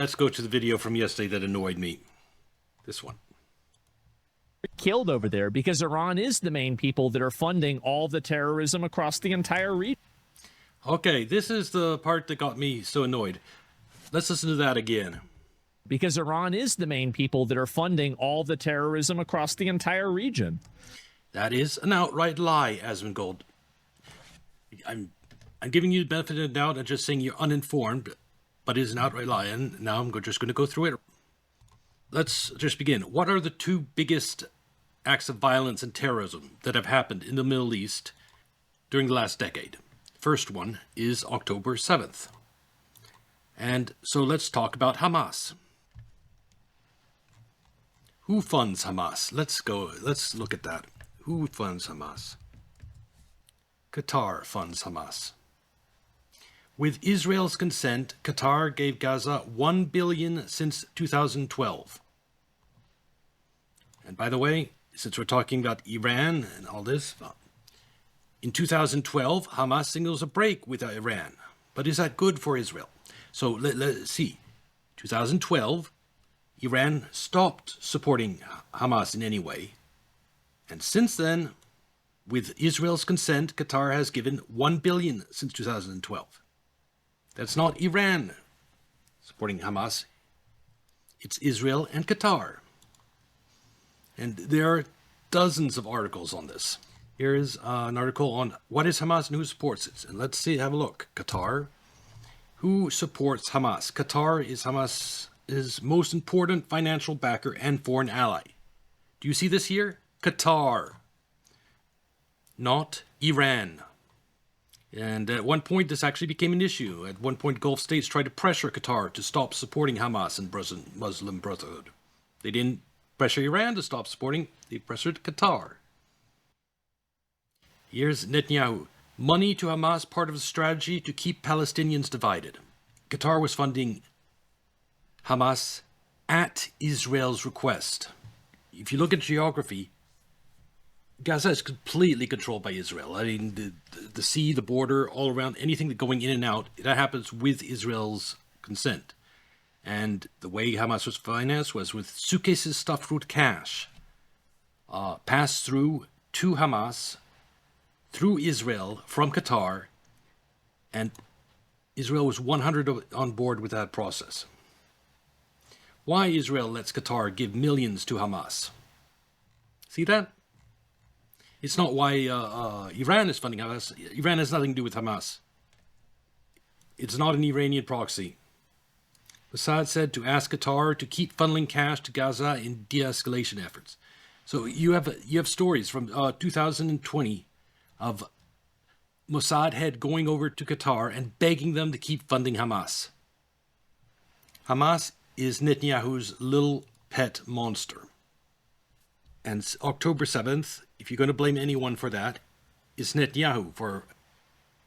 Let's go to the video from yesterday that annoyed me. This one. Killed over there because Iran is the main people that are funding all the terrorism across the entire region. Okay, this is the part that got me so annoyed. Let's listen to that again. Because Iran is the main people that are funding all the terrorism across the entire region. That is an outright lie, Asmongold. I'm giving you the benefit of the doubt and just saying you're uninformed, but it is an outright lie, and now I'm just going to go through it. Let's just begin. What are the two biggest acts of violence and terrorism that have happened in the Middle East during the last decade? First one is October 7th. And so let's talk about Hamas. Who funds Hamas? Let's look at that. Who funds Hamas? Qatar funds Hamas. With Israel's consent, Qatar gave Gaza $1 billion since 2012. And by the way, since we're talking about Iran and all this, in 2012, Hamas signals a break with Iran. But is that good for Israel? So let's see. 2012, Iran stopped supporting Hamas in any way. And since then, with Israel's consent, Qatar has given $1 billion since 2012. That's not Iran supporting Hamas. It's Israel and Qatar. And there are dozens of articles on this. Here is an article on what is Hamas and who supports it. And let's see, have a look. Qatar. Who supports Hamas? Qatar is Hamas's most important financial backer and foreign ally. Do you see this here? Qatar. Not Iran. And at one point, this actually became an issue. At one point, Gulf states tried to pressure Qatar to stop supporting Hamas and Muslim Brotherhood. They didn't pressure Iran to stop supporting, they pressured Qatar. Here's Netanyahu. Money to Hamas, part of a strategy to keep Palestinians divided. Qatar was funding Hamas at Israel's request. If you look at geography, Gaza is completely controlled by Israel. I mean, the sea, the border, all around, anything going in and out, that happens with Israel's consent. And the way Hamas was financed was with suitcases stuffed with cash, passed through to Hamas, through Israel, from Qatar, and Israel was 100 on board with that process. Why Israel lets Qatar give millions to Hamas? See that? It's not why Iran is funding Hamas. Iran has nothing to do with Hamas. It's not an Iranian proxy. Mossad said to ask Qatar to keep funneling cash to Gaza in de-escalation efforts. So you have stories from 2020 of Mossad head going over to Qatar and begging them to keep funding Hamas. Hamas is Netanyahu's little pet monster. And October 7th, if you're going to blame anyone for that, it's Netanyahu for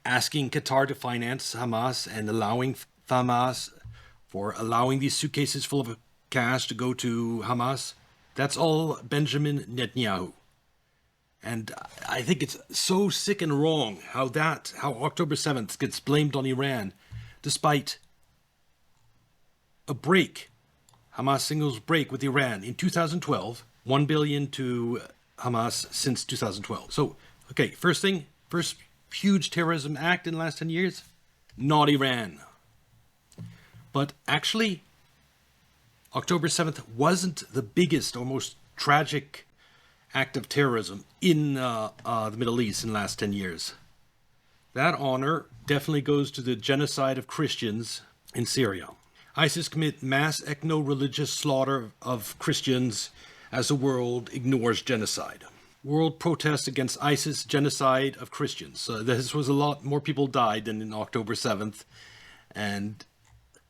asking Qatar to finance Hamas and allowing Hamas, for allowing these suitcases full of cash to go to Hamas. That's all Benjamin Netanyahu. And I think it's so sick and wrong how October 7th gets blamed on Iran, despite a break, Hamas signals break with Iran in 2012, $1 billion to Hamas since 2012. So, okay, first huge terrorism act in the last 10 years, not Iran. But actually, October 7th wasn't the biggest or most tragic act of terrorism in the Middle East in the last 10 years. That honor definitely goes to the genocide of Christians in Syria. ISIS commit mass ethno-religious slaughter of Christians as the world ignores genocide. World protests against ISIS genocide of Christians. So this was a lot more people died than in October 7th. And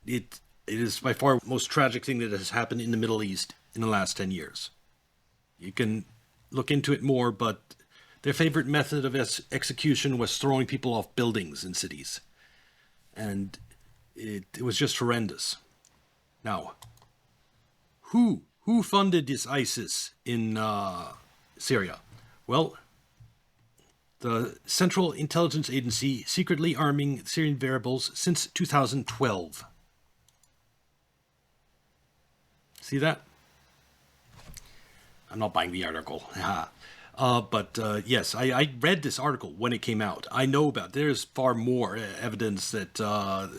it is by far the most tragic thing that has happened in the Middle East in the last 10 years. You can look into it more, but their favorite method of execution was throwing people off buildings in cities. And it was just horrendous. Now, who funded this ISIS in Syria? Well, the Central Intelligence Agency secretly arming Syrian rebels since 2012. See that? I'm not buying the article. But yes, I read this article when it came out. I know about it. There's far more evidence that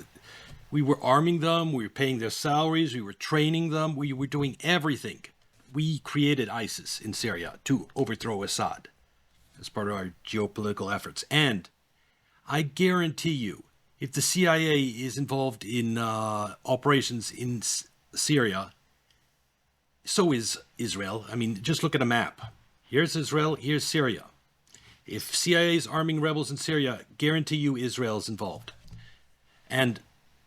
we were arming them, we were paying their salaries, we were training them, we were doing everything. We created ISIS in Syria to overthrow Assad as part of our geopolitical efforts. And I guarantee you, if the CIA is involved in operations in Syria, so is Israel. I mean, just look at a map. Here's Israel, here's Syria. If CIA is arming rebels in Syria, guarantee you Israel is involved. And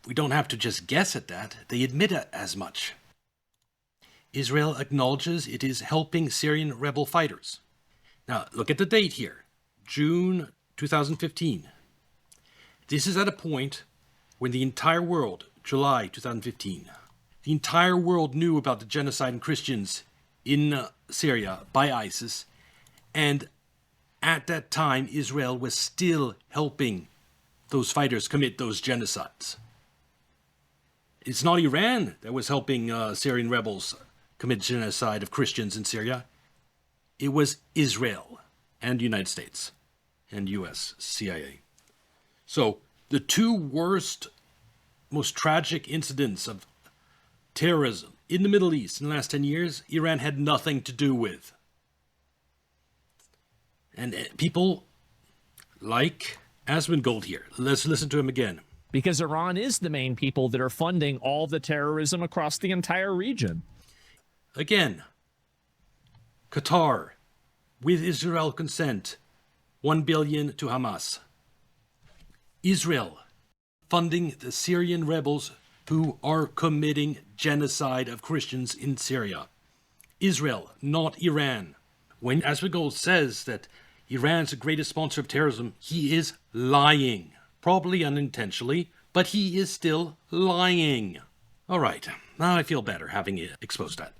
we don't have to just guess at that. They admit it as much. Israel acknowledges it is helping Syrian rebel fighters. Now, look at the date here. June 2015. This is at a point when the entire world, July 2015, the entire world knew about the genocide of Christians in Syria by ISIS, and at that time, Israel was still helping those fighters commit those genocides. It's not Iran that was helping Syrian rebels commit genocide of Christians in Syria. It was Israel and the United States and US CIA. So the two worst, most tragic incidents of terrorism in the Middle East in the last 10 years, Iran had nothing to do with. And people like Asmongold here, let's listen to him again. Because Iran is the main people that are funding all the terrorism across the entire region. Again, Qatar, with Israel consent, $1 billion to Hamas. Israel, funding the Syrian rebels who are committing genocide of Christians in Syria. Israel, not Iran. When Asmongold says that Iran's the greatest sponsor of terrorism, he is lying. Probably unintentionally, but he is still lying. All right, now I feel better having exposed that.